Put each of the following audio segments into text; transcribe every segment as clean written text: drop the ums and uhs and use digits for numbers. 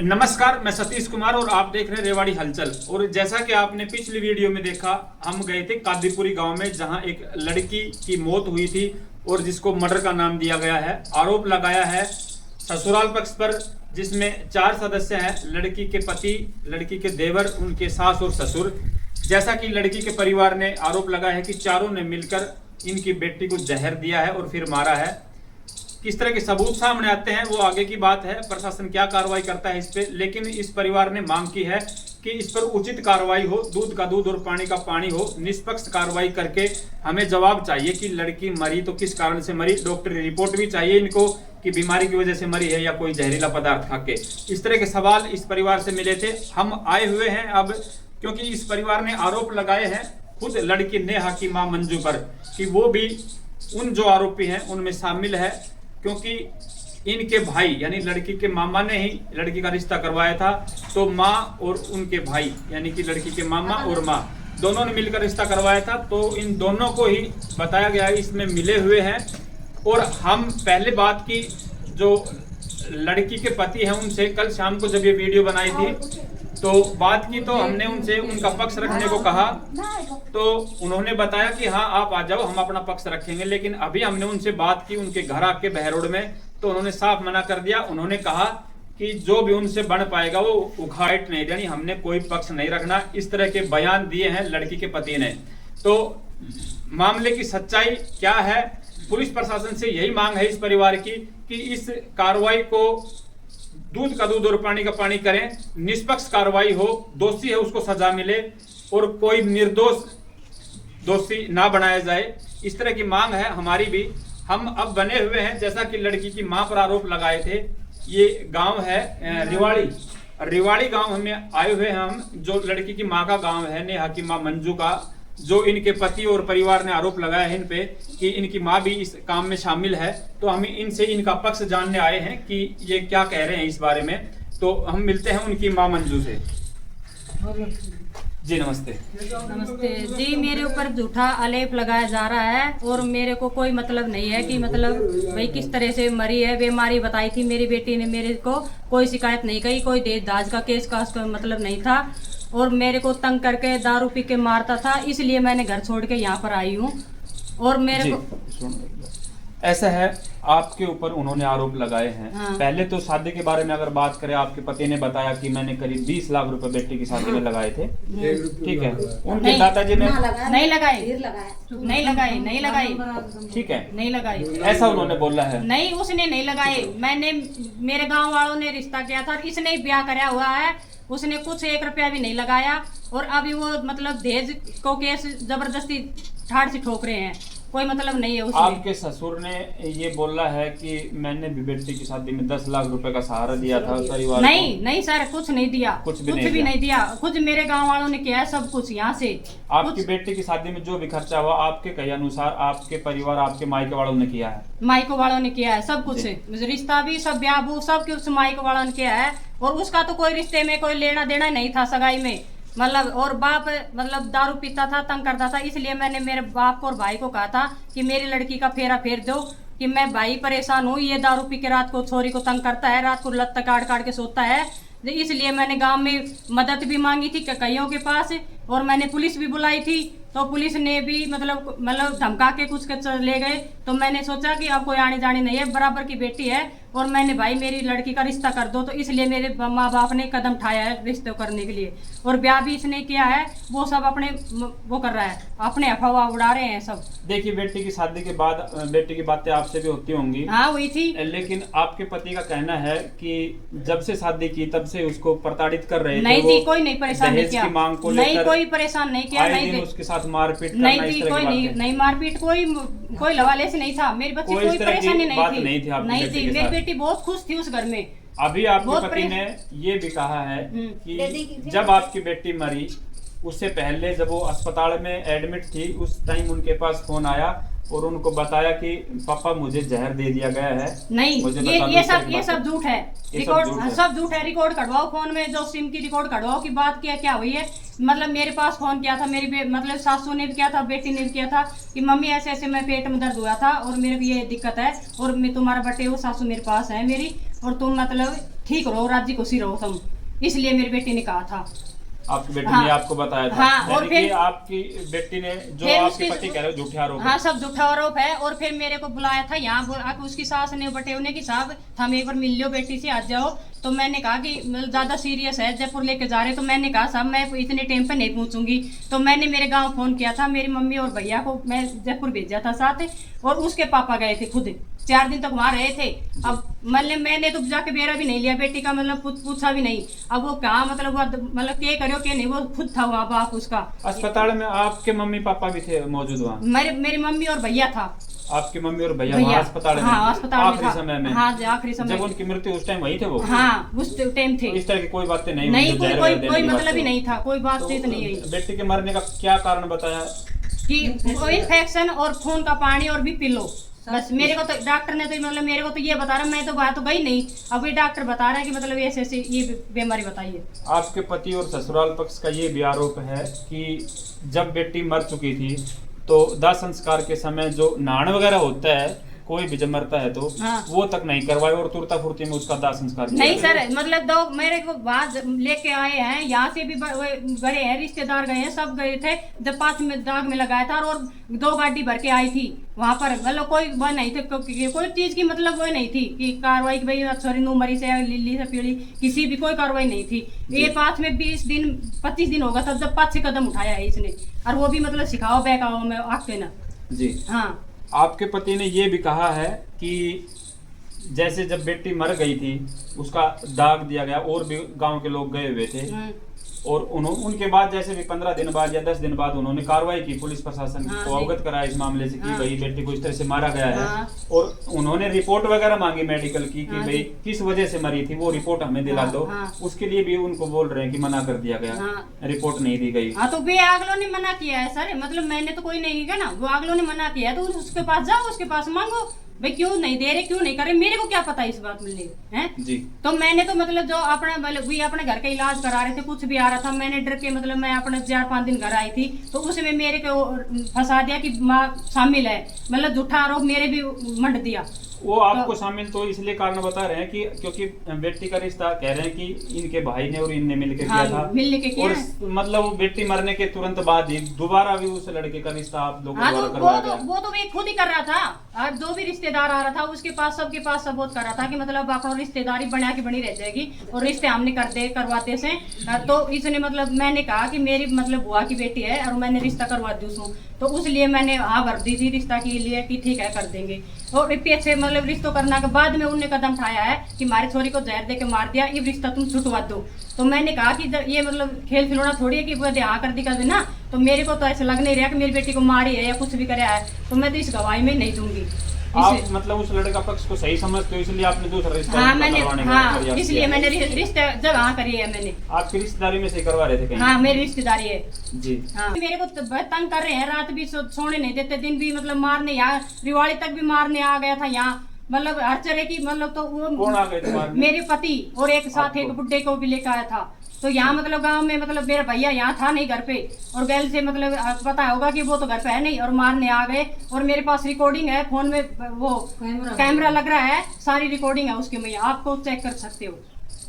नमस्कार, मैं सतीश कुमार और आप देख रहे हैं रेवाड़ी हलचल। और जैसा कि आपने पिछली वीडियो में देखा, हम गए थे कादीपुरी गांव में जहां एक लड़की की मौत हुई थी और जिसको मर्डर का नाम दिया गया है। आरोप लगाया है ससुराल पक्ष पर, जिसमें 4 सदस्य हैं, लड़की के पति, लड़की के देवर, उनके सास और ससुर। जैसा कि लड़की के परिवार ने आरोप लगाया है कि चारों ने मिलकर इनकी बेटी को जहर दिया है और फिर मारा है। किस तरह के सबूत सामने आते हैं वो आगे की बात है, प्रशासन क्या कार्रवाई करता है इस पे। लेकिन इस परिवार ने मांग की है कि इस पर उचित कार्रवाई हो, दूध का दूध और पानी का पानी हो, निष्पक्ष कार्रवाई करके हमें जवाब चाहिए कि लड़की मरी तो किस कारण से मरी। डॉक्टरी रिपोर्ट भी चाहिए इनको कि बीमारी की वजह से मरी है या कोई जहरीला पदार्थ खा के। इस तरह के सवाल इस परिवार से मिले थे। हम आए हुए हैं अब, क्योंकि इस परिवार ने आरोप लगाए हैं खुद लड़की नेहा की मां मंजू पर कि वो भी उन जो आरोपी हैं उनमें शामिल है, क्योंकि इनके भाई यानी लड़की के मामा ने ही लड़की का रिश्ता करवाया था। तो माँ और उनके भाई यानी कि लड़की के मामा और माँ दोनों ने मिलकर रिश्ता करवाया था। तो इन दोनों को ही बताया गया है इसमें मिले हुए हैं। और हम पहले बात की जो लड़की के पति हैं उनसे, कल शाम को जब ये वीडियो बनाई थी तो बात की, तो हमने उनसे उनका पक्ष रखने को कहा तो उन्होंने बताया कि हाँ आप आ जाओ, हम अपना पक्ष रखेंगे। लेकिन अभी हमने उनसे बात की उनके घर आके बहरोड में, तो उन्होंने साफ मना कर दिया। उन्होंने कहा कि जो भी उनसे बन पाएगा वो उखाड़ नहीं देनी, हमने कोई पक्ष नहीं रखना। इस तरह के बयान दिए हैं लड़की के पति ने। तो मामले की सच्चाई क्या है, पुलिस प्रशासन से यही मांग है इस परिवार की कि इस कार्रवाई को दूध का दूध और पानी का पानी करें, निष्पक्ष कार्रवाई हो, दोषी है उसको सजा मिले और कोई निर्दोष दोषी ना बनाया जाए। इस तरह की मांग है हमारी भी। हम अब बने हुए हैं, जैसा कि लड़की की मां पर आरोप लगाए थे। ये गांव है रिवाड़ी गांव में आए हुए हैं हम, जो लड़की की मां का गांव है, नेहा की मां मंजू का, जो इनके पति और परिवार ने आरोप लगाया है इन पे कि इनकी मां भी इस काम में शामिल है। तो हम इनसे इनका पक्ष जानने आए हैं कि ये क्या कह रहे हैं इस बारे में। तो हम मिलते हैं उनकी मां मंजू से। जी नमस्ते। नमस्ते जी। मेरे ऊपर झूठा आलेप लगाया जा रहा है और मेरे को कोई मतलब नहीं है कि मतलब भाई किस तरह से मरी है। बीमारी बताई थी मेरी बेटी ने, मेरे को कोई शिकायत नहीं कही, कोई दहेज दाज का केस का उसका मतलब नहीं था। और मेरे को तंग करके दारू पी के मारता था, इसलिए मैंने घर छोड़ के यहाँ पर आई हूँ। और मेरे को ऐसा है, आपके ऊपर उन्होंने आरोप लगाए हैं। हाँ। पहले तो शादी के बारे में अगर बात करें, आपके पति ने बताया कि मैंने करीब 20 लाख रुपए बेटी की शादी में लगाए थे, ठीक है। उनके दादाजी ने नहीं लगाई, ठीक है, नहीं लगाई, ऐसा उन्होंने बोला है। नहीं, उसने नहीं लगाई। मैंने, मेरे गांव वालों ने रिश्ता किया था, इसने ब्याह कराया हुआ है। उसने कुछ 1 रुपया भी नहीं लगाया। और अभी वो मतलब दहेज को केस जबरदस्ती ठाड़ से ठोक रहे हैं, कोई मतलब नहीं है उसमें। आपके ससुर ने ये बोला है कि मैंने भी बेटी की शादी में 10 लाख रुपए का सहारा दिया था परिवार को। नहीं सर, कुछ नहीं दिया, कुछ भी नहीं दिया। खुद मेरे गांव वालों ने किया है सब कुछ यहाँ से। आपकी बेटी की शादी में जो भी खर्चा हुआ आपके कहे अनुसार आपके परिवार, आपके मायके वालों ने किया है? मायको वालों ने किया है सब कुछ, रिश्ता भी सब, ब्याह बू सब कुछ मायको वालों ने किया है। और उसका तो कोई रिश्ते में कोई लेना देना नहीं था सगाई में, मतलब। और बाप मतलब दारू पीता था, तंग करता था, इसलिए मैंने मेरे बाप को और भाई को कहा था कि मेरी लड़की का फेरा फेर दो, कि मैं भाई परेशान हूँ, ये दारू पी के रात को छोरी को तंग करता है, रात को लत्ता काट काट के सोता है। इसलिए मैंने गांव में मदद भी मांगी थी कईयों के पास, और मैंने पुलिस भी बुलाई थी। तो पुलिस ने भी मतलब धमका के कुछ ले गए। तो मैंने सोचा कि अब कोई आने जाने नहीं है, बराबर की बेटी है, और मैंने भाई मेरी लड़की का रिश्ता कर दो। तो इसलिए मेरे माँ बाप ने कदम उठाया है रिश्ते करने के लिए। और ब्याह भी इसने किया है, वो सब अपने वो कर रहा है, अपने अफवाह उड़ा रहे हैं सब। देखिए, बेटी की शादी के बाद बेटी की बातें आपसे भी होती होंगी। हाँ, हुई थी। लेकिन आपके पति का कहना है कि जब से शादी की तब से उसको प्रताड़ित कर रहे थे। नहीं थी, कोई नहीं परेशान नहीं किया, मांग को नहीं कोई परेशान नहीं किया, नहीं उसके साथ मारपीट नहीं थी, कोई नहीं मारपीट, कोई लवाले से नहीं था। मेरी बच्ची कोई परेशानी नहीं थी, नहीं थी। मेरी बेटी बहुत खुश थी उस घर में। अभी आपके पति ने ये भी कहा है कि जब आपकी बेटी मरी उससे पहले जब वो अस्पताल में एडमिट थी, उस टाइम उनके पास फोन आया और उनको बताया कि पापा मुझे जहर दे दिया गया है। नहीं, ये सब झूठ है, रिकॉर्ड सब झूठ है। रिकॉर्ड कटवाओ फोन में, जो सिम की रिकॉर्ड कटवाओ कि बात क्या हुई है। मतलब मेरे पास फोन किया था मेरी मतलब सासू ने भी किया था, बेटी ने भी किया था कि मम्मी ऐसे मैं पेट में दर्द हुआ था और मेरे भी ये दिक्कत है और मैं तुम्हारा बटे हो, सासू मेरे पास है मेरी। और तुम मतलब ठीक रहो, राजी खुशी रहो तुम, इसलिए मेरी बेटी ने कहा था। आपकी बेटी हाँ, ने आपको बताया था? हाँ, और फिर आपकी बेटी ने जो आपके पति कह रहे हो झूठे आरोप? हाँ, सब झूठा आरोप है। और फिर मेरे को बुलाया था यहाँ, उसकी सास ने बटे होने की साहब हम एक बार मिल लो बेटी से, आ जाओ। तो मैंने कहा कि ज्यादा सीरियस है, जयपुर लेके जा रहे। तो मैंने कहा साहब मैं इतने टाइम पे नहीं पहुंचूंगी। तो मैंने मेरे गांव फोन किया था, मेरी मम्मी और भैया को मैं जयपुर भेजा था साथ, और उसके पापा गए थे खुद, 4 दिन तक वहां रहे थे। अब मैंने तो जाके बेरा भी नहीं लिया बेटी का, मतलब पूछा भी नहीं। अब वो कहा मतलब क्या करो क्या नहीं, वो खुद था वहाँ बाप उसका। अस्पताल में आपके मम्मी पापा भी थे मौजूद वहाँ? मेरी मम्मी और भैया था। आपके मम्मी और भैया अस्पताल में? हाँ, अस्पताल में आखिरी समय में? हाँ, आखिरी समय जब उनकी मृत्यु उस टाइम वही थे वो? हाँ, उस टाइम थे। इस तरह की कोई बातें नहीं? नहीं, कोई मतलब ही नहीं था, कोई बातचीत नहीं हुई। बेटी के मरने का क्या कारण बताया? कि इन्फेक्शन और खून का पानी और भी पिलो, बस। मेरे को तो डॉक्टर ने तो मतलब मेरे को तो ये बता रहा, मैं तो बात तो गई नहीं। अभी डॉक्टर बता रहा है कि मतलब ऐसे ऐसे ये बीमारी बताइए। आपके पति और ससुराल पक्ष का ये भी आरोप है कि जब बेटी मर चुकी थी तो दाह संस्कार के समय जो नाण वगैरह होता है, कोई भी जब मरता है तो वो तक नहीं करवाए और तुरता फुर्ती में उसका दाह संस्कार नहीं सर, मतलब दो मेरे को बाद लेके आए हैं, यहाँ से भी गए हैं, रिश्तेदार गए हैं, सब गए थे। जब 5 में दाग में लगाया था और 2 गाड़ी भर के आई थी वहां पर, मतलब कोई वो नहीं थे, कोई चीज की मतलब वो नहीं थी कि कार्रवाई की भाई सॉरी नो मरी से लिल्ली से पीड़ी किसी भी कोई कार्रवाई नहीं थी। ये 5 में 20 दिन 25 दिन होगा तब जब 5-6 कदम उठाया है इसने, और वो भी मतलब सिखाओ बहकाओ में आके ना जी। हाँ, आपके पति ने ये भी कहा है कि जैसे जब बेटी मर गई थी उसका दाग दिया गया, और भी गांव के लोग गए हुए थे, और उनके बाद जैसे भी 15 दिन बाद या 10 दिन बाद उन्होंने कार्रवाई की, पुलिस प्रशासन को अवगत कराया इस मामले से कि भाई बेटी को इस तरह से मारा गया है, और उन्होंने रिपोर्ट वगैरह मांगी मेडिकल की कि भाई किस वजह से मरी थी, वो रिपोर्ट हमें दिला दो। उसके लिए भी उनको बोल रहे हैं कि मना कर दिया गया, रिपोर्ट नहीं दी गई। हाँ, तो वे अगलों ने मना किया है सर, मतलब मैंने तो कोई नहीं किया ना, वो अगलों ने मना किया है। तो उसके पास जाओ, उसके पास मांगो भाई, क्यों नहीं दे रहे, क्यों नहीं कर रहे, मेरे को क्या पता इस बात में हैं जी। तो मैंने तो मतलब जो अपने घर का इलाज करा रहे थे, कुछ भी आ रहा था, मैंने डर के मतलब मैं अपने 4-5 दिन घर आई थी, तो उसमें मेरे को फंसा दिया कि माँ शामिल है, मतलब झूठा आरोप मेरे भी मंड दिया। वो आपको शामिल तो इसलिए कारण बता रहे हैं कि क्योंकि बेटी का रिश्ता कह रहे हैं कि इनके भाई ने और इनने मिलकर किया था, मिलने के किया, और मतलब बेटी मरने के तुरंत बाद ही दोबारा भी उस लड़के का रिश्ता आप लोगों द्वारा करवाया गया। वो तो मैं खुद ही कर रहा था, और जो भी रिश्तेदार आ रहा था उसके पास सबके पास सबूत कर रहा था कि मतलब अपना रिश्तेदारी बना के बनी रह जाएगी, और रिश्ते हमने करवाते से। तो इसने मतलब मैंने कहा कि मेरी मतलब बुआ की बेटी है और मैंने रिश्ता करवा दी उसको, तो उसलिए मैंने हाँ भर दी थी रिश्ता के लिए कि ठीक है कर देंगे। और पीछे मतलब रिश्तों करने के बाद में उन्होंने कदम उठाया है कि हमारी छोरी को जहर दे के मार दिया, ये रिश्ता तुम छुटवा दो। तो मैंने कहा कि ये मतलब खेल खिलौना थोड़ी है कि वो हाँ कर दी कर देना, तो मेरे को तो ऐसा लग नहीं रहा कि मेरी बेटी को मारी है या कुछ भी कराया है, तो मैं तो इस गवाही में नहीं दूंगी। आप मतलब उस लड़का पक्ष को सही समझते हो, इसलिए आपने दूसरा रिश्ता? हाँ, मैंने इसलिए मैंने रिश्ता जब हाँ करी है मैंने। आपकी रिश्तेदारी में से करवा रहे थे कहीं? हाँ, मेरी रिश्तेदारी है जी। हाँ, मेरे को तंग कर रहे हैं, रात भी सोने नहीं देते, दिन भी मतलब मारने, यहाँ दिवाली तक भी मारने आ गया था यहाँ, मतलब हर तरह की मतलब। तो वो कौन आ गए थे मारने? मेरे पति, और एक साथ एक बुड्ढे को भी लेकर आया था। तो यहाँ मतलब गांव में मतलब मेरा भैया यहाँ था नहीं घर पे, और गैल से मतलब पता होगा कि वो तो घर पे है नहीं, और मारने आ गए। और मेरे पास रिकॉर्डिंग है फोन में, वो कैमरा लग रहा है, सारी रिकॉर्डिंग है उसके में, आपको चेक कर सकते हो।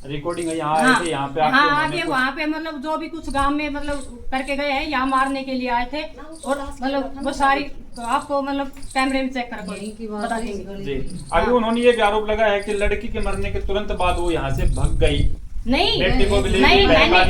रिकॉर्डिंग है यहाँ आए थे, यहाँ पे आके वहाँ पे मतलब जो भी कुछ गांव में मतलब करके गए हैं, यहाँ मारने के लिए आए थे, और मतलब वो सारी आपको मतलब कैमरे में चेक कर बता देंगे जी। अभी उन्होंने ये भी आरोप लगाया है कि लड़की के मरने के तुरंत बाद वो यहाँ से भाग गई। नहीं,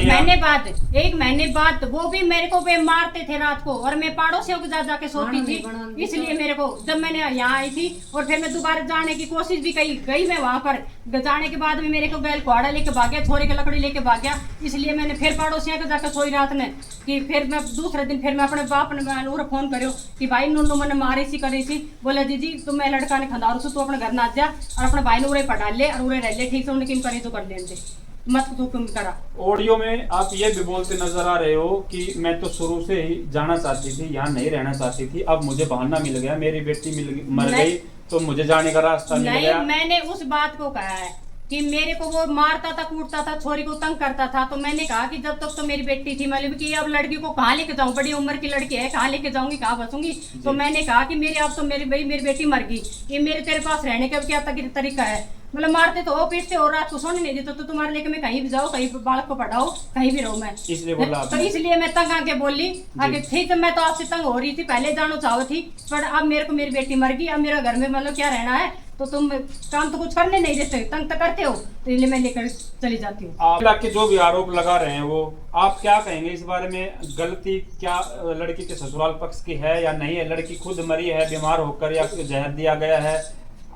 मैंने बाद 1 महीने बाद वो भी मेरे को वे मारते थे रात को, और मैं पड़ोसियों के साथ जाके सोती थी, इसलिए मेरे को जब मैंने यहाँ आई थी, और फिर मैं दोबारा जाने की कोशिश भी गई मैं वहाँ पर जाने के बाद भी मेरे को बैल कुआड़ा लेके भाग गया, छोरे की लकड़ी लेके भाग गया, इसलिए मैंने फिर पड़ोसियों के जाकर सोई रात ने कि फिर मैं दूसरे दिन फिर मैं अपने बाप ने फोन करो कि भाई नुन्नू मैंने मारी सी करी सी, बोले दीदी तुम मैं लड़का ने खंदारू से तू अपने घर ना जा, और अपने भाई ने उड़े पढ़ा ले और उड़े रह ले, ठीक से उन्हें किम करी तो कर लेते मत तो तुम करा। ऑडियो में आप ये भी बोलते नजर आ रहे हो कि मैं तो शुरू से ही जाना चाहती थी, यहाँ नहीं रहना चाहती थी, अब मुझे बहाना मिल गया, मेरी बेटी मर गई तो मुझे जाने का रास्ता मिल गया। मैंने उस बात को कहा है कि मेरे को वो मारता था, कूटता था, छोरी को तंग करता था। तो मैंने कहा कि जब तक तो मेरी बेटी थी, मतलब कि अब लड़की को कहाँ लेके जाऊँ, बड़ी उम्र की लड़की है, कहाँ लेके जाऊंगी, कहाँ बसूंगी। तो मैंने कहा कि मेरी अब तो मेरी बेटी मर गई, ये मेरे तेरे पास रहने का क्या तरीका है। मतलब मारते तो हो, पीटते हो, रात को सोने नहीं देते, तो तुम्हारे लेके मैं कहीं भी जाऊँ, कहीं बालक को पढ़ाओ, कहीं भी रहूँ मैं। इसलिए बोला तो इसलिए मैं तंग आके बोली आगे थी। तो मैं तो आपसे तंग हो रही थी, पहले जानो चाहो थी, पर अब मेरे को मेरी बेटी मर गई, अब मेरा घर में मतलब क्या रहना है। तो तुम काम तो कुछ करने नहीं देते, तंग तो करते हो, तो इसलिए मैं लेकर चली जाती हूँ। आप के जो भी आरोप लगा रहे हैं वो आप क्या कहेंगे इस बारे में? गलती क्या लड़की के ससुराल पक्ष की है या नहीं है? लड़की खुद मरी है बीमार होकर या जहर दिया गया है?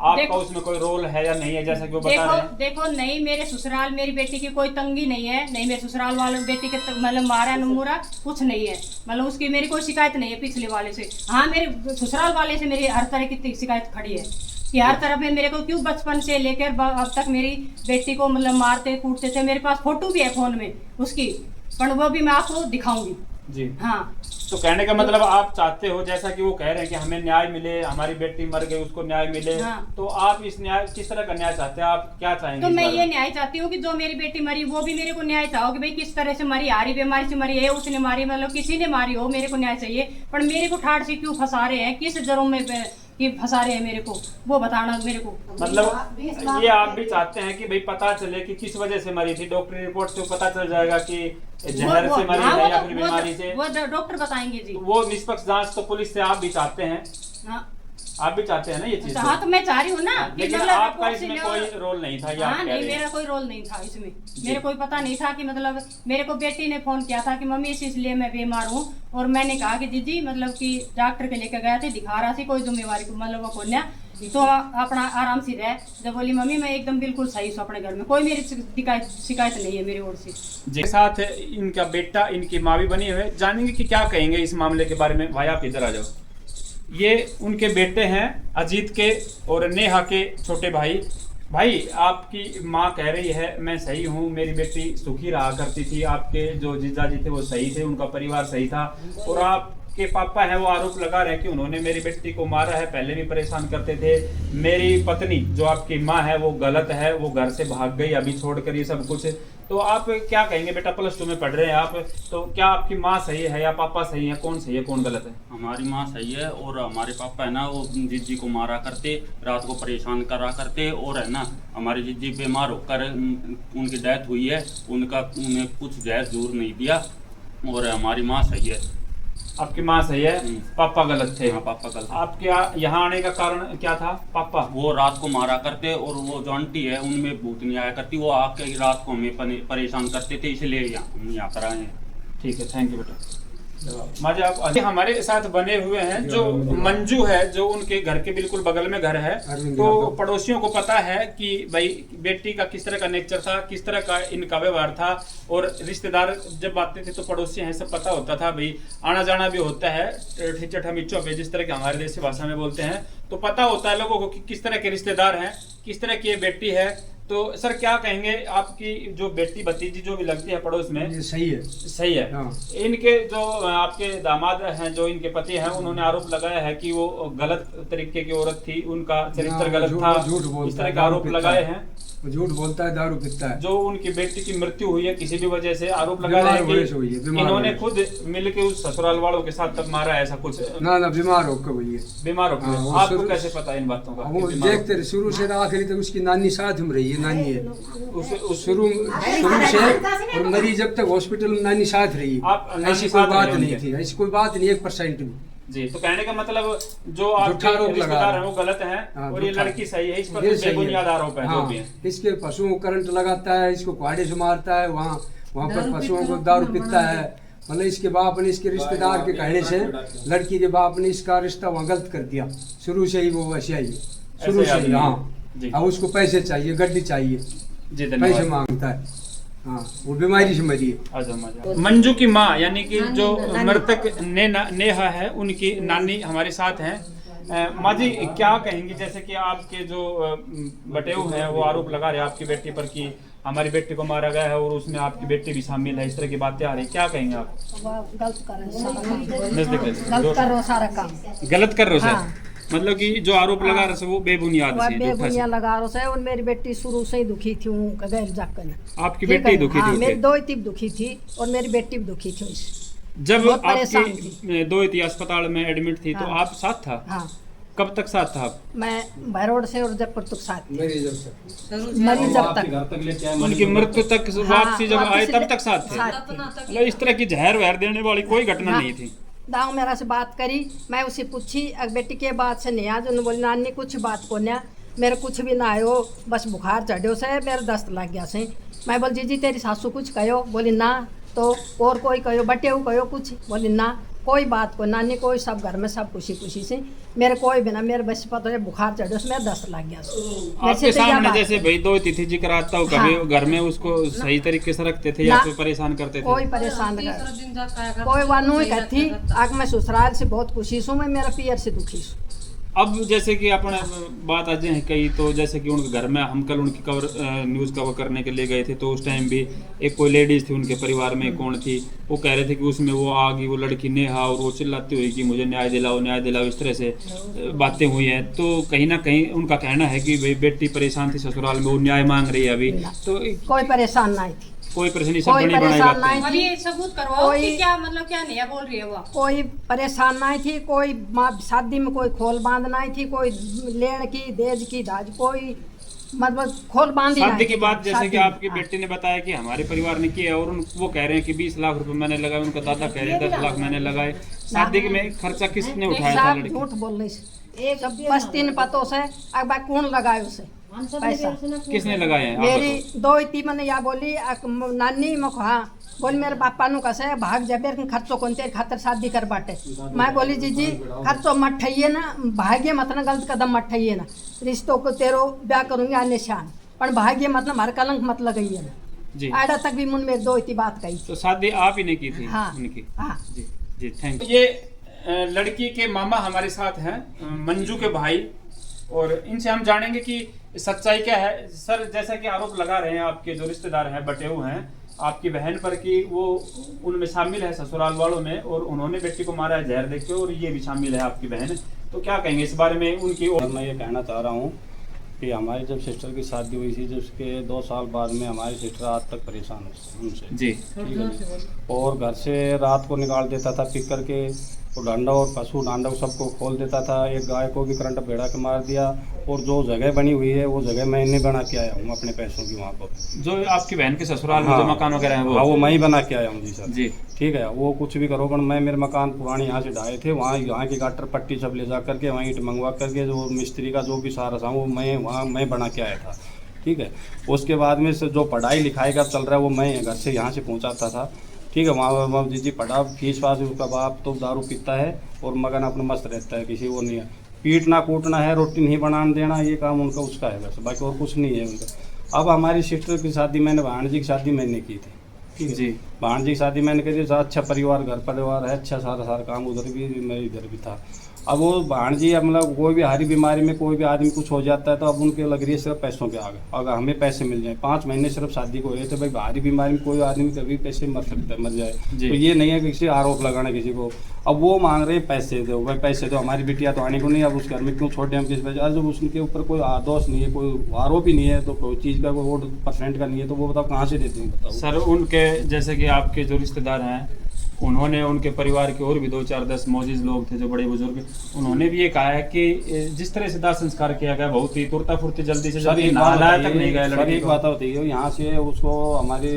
आपका उसमें कोई रोल है या नहीं है, जैसा कि वो बता रहे हैं? देखो नहीं, मेरे ससुराल मेरी बेटी की कोई तंगी नहीं है, नहीं मेरे ससुराल वाले बेटी के मतलब मारा नमूरा कुछ नहीं है, मतलब उसकी मेरी कोई शिकायत नहीं है पिछले वाले से। हाँ, मेरे ससुराल वाले से मेरी हर तरह की शिकायत खड़ी है कि हर तरफ में मेरे को क्यों बचपन से लेकर अब तक मेरी बेटी को मतलब मारते कूटते थे। मेरे पास फोटो भी है फोन में उसकी, पर वो भी मैं आपको दिखाऊंगी जी। हाँ, तो कहने का मतलब आप चाहते हो, जैसा कि वो कह रहे हैं कि हमें न्याय मिले, हमारी बेटी मर गई उसको न्याय मिले। हाँ। तो आप इस न्याय किस तरह का न्याय चाहते हैं? आप क्या चाहेंगे? तो मैं ये न्याय चाहती हूँ कि जो मेरी बेटी मरी वो भी मेरे को न्याय चाहो कि भाई किस तरह से मरी, हारी बीमारी से मरी है, उसने मारी, मतलब किसी ने मारी हो, मेरे को न्याय चाहिए। पर मेरे को ठाड़ से क्यों फंसा रहे हैं, किस जरों में कि फंसा रहे हैं मेरे को, वो बताना मेरे को। मतलब ये आप भी चाहते हैं कि भाई पता चले कि किस वजह से मरी थी, डॉक्टरी रिपोर्ट से पता चल जाएगा कि जहर से मरी है या फिर बीमारी से? वो डॉक्टर बताएंगे जी। वो निष्पक्ष जांच तो पुलिस से आप भी चाहते हैं? हाँ, आप भी चाहते हैं ना ये चीज? हाँ, तो मैं चाह रही हूँ ना। लेकिन आपका इसमें कोई रोल नहीं था? हाँ नहीं, मेरा कोई रोल नहीं था इसमें, मेरे कोई पता नहीं था कि मतलब मेरे को बेटी ने फोन किया था कि मम्मी इसलिए मैं बीमार हूँ, और मैंने कहा कि दीदी मतलब कि डॉक्टर के लेकर गया थे, दिखा रहा थी, कोई जिम्मेवारी को मतलब वो खोलना तो अपना आराम से रहे। जब बोली मम्मी मैं एकदम बिल्कुल सही हूँ अपने घर में, कोई मेरी शिकायत नहीं है मेरी ओर से। जी, साथ इनका बेटा, इनकी माँ भी बनी हुई है, जानेंगे कि क्या कहेंगे इस मामले के बारे में। भाई आप इधर आ जाओ। ये उनके बेटे हैं अजीत के और नेहा के छोटे भाई। भाई आपकी माँ कह रही है मैं सही हूँ, मेरी बेटी सुखी रहा करती थी, आपके जो जीजाजी थे वो सही थे, उनका परिवार सही था, और आपके पापा हैं वो आरोप लगा रहे हैं कि उन्होंने मेरी बेटी को मारा है, पहले भी परेशान करते थे। मेरी पत्नी जो आपकी माँ है वो गलत है, वो घर से भाग गई अभी छोड़कर ये सब कुछ। तो आप क्या कहेंगे? बेटा +2 में पढ़ रहे हैं आप, तो क्या आपकी माँ सही है या पापा सही है? कौन सही है कौन गलत है? हमारी माँ सही है, और हमारे पापा है ना वो जीजी को मारा करते, रात को परेशान करा करते, और है ना हमारी जीजी बीमार होकर उनकी डेथ हुई है, उन्हें कुछ जहर जरूर नहीं दिया, और हमारी माँ सही है। आपकी माँ सही है, पापा गलत थे? हाँ, पापा गलत। आपके यहाँ आने का कारण क्या था? पापा वो रात को मारा करते, और वो जो आंटी है उनमें भूत नहीं आया करती, वो आके रात को हमें परेशान करते थे, इसलिए हम यहाँ पर आए हैं। ठीक है, थैंक यू बेटा। माजी आप हमारे साथ बने हुए हैं जो मंजू है, जो उनके घर के बिल्कुल बगल में घर है। तो पड़ोसियों को पता है कि भाई बेटी का किस तरह का नेचर था, किस तरह का इनका व्यवहार था, और रिश्तेदार जब आते थे तो पड़ोसी हैं सब पता होता था, भाई आना जाना भी होता है ठिचो पे, जिस तरह के हमारे देसी भाषा में बोलते हैं, तो पता होता है लोगों को कि किस तरह के रिश्तेदार हैं, किस तरह की ये बेटी है। तो सर क्या कहेंगे, आपकी जो बेटी भतीजी जो भी लगती है पड़ोस में? ये सही है, सही है। हाँ। इनके जो आपके दामाद हैं, जो इनके पति हैं, उन्होंने आरोप लगाया है कि वो गलत तरीके की औरत थी, उनका चरित्र गलत था, इस तरह के आरोप लगाए हैं। झूठ बोलता है, दारू पीता है। जो उनकी बेटी की मृत्यु हुई है किसी भी वजह से, आरोप लगा रहे हैं कि इन्होंने खुद मिलके उस ससुराल वालों के साथ तब मारा है, ऐसा कुछ? ना बीमार होकर हुई है। बीमार होकर? आपको कैसे पता इन बातों का? वो देखते शुरू से आखिरी तक उसकी नानी साथ में रही है, नानी है शुरू से, और मरी जब तक हॉस्पिटल में नानी साथ रही है। ऐसी कोई बात नहीं थी, ऐसी कोई बात नहीं 1% भी। जी, तो कहने का मतलब जो आपके रिश्तेदार हैं वो गलत हैं, और ये लड़की सही है, इस पर बेबुनियाद आरोप है जो भी है। इसके पशुओं को करंट लगाता है, इसको कुहाड़े से मारता है, वहाँ पर पशुओं को दारू पीता है। मतलब इसके बाप ने, इसके रिश्तेदार के कहने से लड़की के बाप ने इसका रिश्ता वहाँ गलत कर दिया। शुरू से ही वो वैसे ही शुरू से ही। हाँ, अब उसको पैसे चाहिए, गड्डी चाहिए, पैसे मांगता है। हाँ, वो बीमारी से मरी है। मंजू की माँ यानी कि जो मृतक नेहा है, उनकी नानी हमारे साथ हैं। माँ जी क्या कहेंगी, जैसे कि आपके जो बटेऊ हैं वो आरोप लगा रहे हैं आपकी बेटी पर कि हमारी बेटी को मारा गया है और उसमें आपकी बेटी भी शामिल है, इस तरह की बातें आ रही, क्या कहेंगे आप? गलत कर रहे हो सारा काम, गलत कर रहे हो सर? मतलब कि जो आरोप लगा रहे वो बेबुनियाद वह से, झूठा से। बेबुनिया लगा रहा है। और मेरी बेटी शुरू से ही दुखी थी हूँ गैर जाकर। आपकी बेटी दुखी हाँ, थी मेरी उससे? दो ही दुखी थी और मेरी बेटी भी दुखी थी उससे। जब बहुत परेशान आपकी दो थी अस्पताल में एडमिट थी तो हाँ। आप साथ था? हाँ, कब तक साथ था आप? मैं भैरोड से और जयपुर तक साथ थी। मेरी जब तक मरी जब तक उनकी मृत्यु तक वापसी जब आए वापसी तब तक साथ थे? साथ थी। मतलब इस तरह की जहर वहर देने वाली कोई घटना ना। नहीं थी? दाऊ मेरा से बात करी, मैं उसे पूछी अगर बेटी के बात से नहीं आज उन्होंने बोली नानी कुछ बात को ना मेरे कुछ भी ना आयो, बस बुखार चढ़ो से मेरे दस्त लग गया से। मैं बोल जीजी तेरी सासू कुछ कहो? बोली ना। तो और कोई कहो बटे कहो कुछ? बोली ना कोई बात को नानी कोई सब घर में सब खुशी खुशी से मेरे कोई बिना मेरे बस पता है बुखार चढ़ो से मेरे दस्त लग गया मेरे आपके तो यह सामने बात जैसे है। भाई दो तिथि जिक्र आता हो, कभी हाँ। घर में उसको सही तरीके से रखते थे या ना। फिर परेशान करते थे? कोई परेशान कर कोई वानू ही कहती आग मैं ससुराल से बहुत खुशी हूँ, मैं मेरा पियर से दुखी हूँ। अब जैसे कि अपने बात आज है कई, तो जैसे कि उनके घर में हम कल उनकी न्यूज़ कवर करने के लिए गए थे तो उस टाइम भी एक कोई लेडीज थी उनके परिवार में, कौन थी वो कह रहे थे कि उसमें वो आ गई वो लड़की नेहा और वो चिल्लाती हुई कि मुझे न्याय दिलाओ, इस तरह से बातें हुई हैं। तो कहीं ना कहीं उनका कहना है कि भाई बेटी परेशान थी ससुराल में, वो न्याय मांग रही है अभी, तो कोई परेशान नहीं थी, कोई परेशानी सब कोई बनी बनाई परेशान बातें। नहीं अब थी, ये सबूत करवाओ कोई- कि क्या मतलब क्या नहीं बोल रही है वो। कोई परेशान नहीं थी, कोई माँ शादी में कोई खोल बांध नहीं थी, कोई लेन की देज की दाज कोई मतलब खोल बांधी शादी नहीं की थी। बात जैसे शादी कि में, आपकी हाँ। बेटी ने बताया कि हमारे परिवार ने किया और वो कह रहे हैं कि 20 लाख रुपए मैंने लगाए, उनका दादा कह रहे हैं 10 लाख मैंने लगाए। शादी में खर्चा किसने उठाया था? साहब लड़की झूठ बोल रही से सब बस 3 पतों से अब कौन लगाए उसे पैसा? किसने लगाए हैं? आप मेरी बताओ। दो इतनी मैंने या बोली नानी मको हाँ बोली मेरे पापा नु कसे भाग जबे खर्चो कौन तेरे खातर शादी कर बाटे। मैं बोली जीजी खर्चो मत ठइए ना, भाग्य मत ना गलत कदम मत ठइए ना, रिश्तों को तेरो ब्याह करूंगी आने शान पर भाग्य मत ना हमारे कलंक मत लगाइए ना। जी, आड़ा तक भी मुन में दो इतनी बात कही। तो शादी आप ही ने की थी? हाँ उनकी? हाँ जी जी, थैंक यू। ये लड़की के मामा हमारे साथ हैं, मंजू के भाई, और इनसे हम जानेंगे कि सच्चाई क्या है। सर, जैसा कि आरोप लगा रहे हैं आपके जो रिश्तेदार हैं बटेऊ हैं आपकी बहन पर कि वो उनमें शामिल है ससुराल वालों में और उन्होंने बेटी को मारा है जहर देख के, और ये भी शामिल है आपकी बहन, तो क्या कहेंगे इस बारे में उनकी? मैं ये कहना चाह रहा हूँ कि हमारी जब सिस्टर की शादी हुई थी, जब उसके 2 साल बाद में हमारी सिस्टर आज तक परेशान है उनसे। जी, ठीक है जी। और घर से रात को निकाल देता था पिक करके, वो डांडा और पशु डांडा सबको खोल देता था। एक गाय को भी करंट भेड़ा के मार दिया। और जो जगह बनी हुई है वो जगह मैं नहीं बना के आया हूँ अपने पैसों की वहाँ पर। जो आपकी बहन के ससुराल में हाँ। जो मकान वगैरह है हाँ, वो मैं ही बना के आया हूँ जी सर। जी, ठीक है, वो कुछ भी करो पर मैं मेरे मकान पुराने यहाँ से ढाए थे, वहाँ यहाँ की गाटर पट्टी सब ले जा करके वहाँ ईंट मंगवा करके जो मिस्त्री का जो भी सारा था वो मैं बना के आया था। ठीक है, उसके बाद में से जो पढ़ाई लिखाई का चल रहा है वो मैं घर से यहाँ से पहुँचाता था। ठीक है, वहाँ जी पढ़ा फीस वास, उसका बाप तो दारू पीता है और मगन अपना मस्त रहता है, किसी वो नहीं है। पीटना कूटना है, रोटी नहीं बनाने देना, ये काम उनका उसका है बस, बाकी और कुछ नहीं है उनका। अब हमारी सिस्टर की शादी मैंने भाणजी की शादी मैंने की थी। ठीक है जी, भाणजी की शादी मैंने करी, अच्छा परिवार घर परिवार है, अच्छा सारा काम, उधर भी मैं इधर भी था। अब वो भाणजी मतलब कोई भी हारी बीमारी में कोई भी आदमी कुछ हो जाता है तो अब उनके लग रही है सिर्फ पैसों के आगे, अगर हमें पैसे मिल जाए। 5 महीने सिर्फ शादी को हुए थे भाई, भारी बीमारी में कोई आदमी कभी पैसे मर सकता है, मर जाए। जी। तो ये नहीं है कि किसी आरोप लगाना किसी को। अब वो मांग रहे पैसे दो भाई, पैसे दो, हमारी बिटिया तो आने को नहीं, अब उस घर में क्यों छोड़े हम किस वजह? जब उसके ऊपर कोई दोष नहीं है, कोई आरोप ही नहीं है, तो कोई चीज़ का कोई वोट % का नहीं है, तो वो बताओ कहाँ से देते हैं बताओ। सर, उनके जैसे कि आपके जो रिश्तेदार हैं उन्होंने, उनके परिवार के और भी 2-4-10 मौजूद लोग थे जो बड़े बुजुर्ग, उन्होंने भी ये कहा है कि जिस तरह से दाह संस्कार किया गया बहुत ही तुरता फुर्ती जल्दी से, सर एक नहाया तक नहीं गया सर लड़की एक को। बात बताइए, यहाँ से उसको हमारे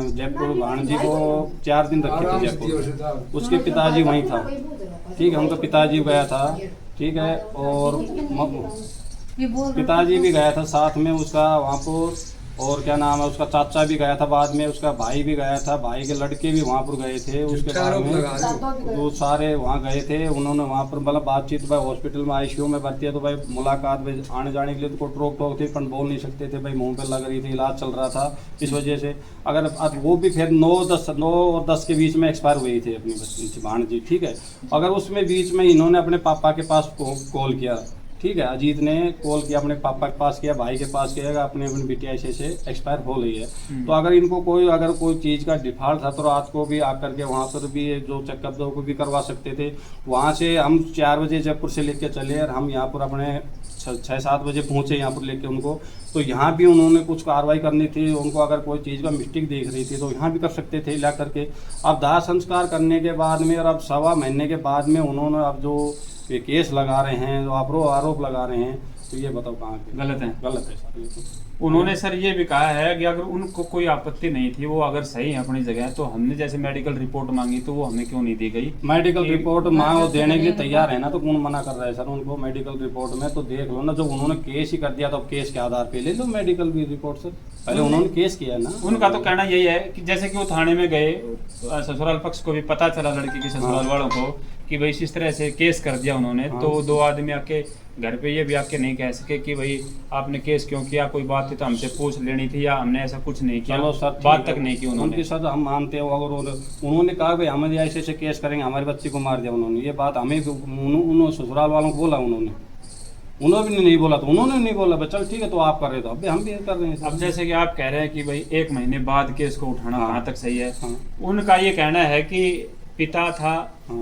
जयपुर भाणजी को 4 दिन रखे थे आराम से जयपुर दियो में। से था। उसके पिताजी वहीं था। ठीक है, उनका पिताजी गया था। ठीक है, और पिताजी भी गया था साथ में उसका वहाँ पर, और क्या नाम है उसका चाचा भी गया था बाद में, उसका भाई भी गया था, भाई के लड़के भी वहाँ पर गए थे। उसके बाद में वो सारे वहाँ गए थे, उन्होंने वहाँ पर मतलब बातचीत, भाई हॉस्पिटल में ICU में भर्ती है तो भाई मुलाकात भाई आने जाने के लिए तो रोक टोक थी, पर बोल नहीं सकते थे भाई, मुंह पे लग रही थी, इलाज चल रहा था इस वजह से। अगर वो भी फिर 9 और 10 के बीच में एक्सपायर हुई थी अपनी भाणजी। ठीक है, अगर उसमें बीच में इन्होंने अपने पापा के पास कॉल किया, ठीक है, अजीत ने कॉल किया अपने पापा के पास, किया भाई के पास, किया अपने अपनी बिटिया ऐसे एक्सपायर हो रही है। तो अगर इनको अगर कोई चीज़ का डिफॉल्ट था तो रात को भी आकर के वहाँ पर भी जो चेकअप को भी करवा सकते थे। वहाँ से हम 4 बजे जयपुर से लेके चले और हम यहाँ पर अपने 6-7 बजे पहुँचे यहाँ पर लेके उनको। तो यहाँ भी उन्होंने कुछ कार्रवाई करनी थी, उनको अगर कोई चीज़ का मिस्टेक देख रही थी तो यहाँ भी कर सकते थे ला करके। अब दाह संस्कार करने के बाद में और अब 1.25 महीने के बाद में उन्होंने अब जो ये केस लगा रहे हैं, जो आरोप लगा रहे हैं, तो ये बताओ कहाँ के गलत है? गलत है सर। ये तो उन्होंने सर ये भी कहा है कि अगर उनको कोई आपत्ति नहीं थी, वो अगर सही है अपनी जगह, तो हमने जैसे मेडिकल रिपोर्ट मांगी तो वो हमें क्यों नहीं दी गई? मेडिकल रिपोर्ट मांगो देने के लिए तैयार है ना, तो कौन मना कर रहा है सर उनको मेडिकल रिपोर्ट में? तो देख लो ना, जब उन्होंने केस ही कर दिया तो अब केस के आधार पे ले लो मेडिकल भी रिपोर्ट सर। पहले उन्होंने केस किया ना। उनका तो कहना यही है कि जैसे कि वो थाने में गए, ससुराल पक्ष को भी पता चला, लड़की के ससुराल वालों को, कि भाई इस तरह से केस कर दिया उन्होंने। तो 2 आदमी आके घर पे ये भी आके नहीं कह सके कि भाई आपने केस क्यों किया, कोई बात थी तो हमसे पूछ लेनी थी, या हमने ऐसा कुछ नहीं किया। चलो सर, बात तक नहीं की उन्होंने। उनकी सर हम मानते हो, अगर उन्होंने कहा भाई हमें ऐसे केस करेंगे, हमारे बच्चे को मार दिया उन्होंने, ये बात हमें उन्होंने ससुराल वालों को बोला, उन्होंने भी नहीं बोला, तो उन्होंने नहीं बोला चल ठीक है तो आप कर रहे, तो अब हम भी कर रहे हैं। अब जैसे कि आप कह रहे हैं कि भाई 1 महीने बाद केस को उठाना कहाँ तक सही है? हाँ। उनका ये कहना है कि पिता था,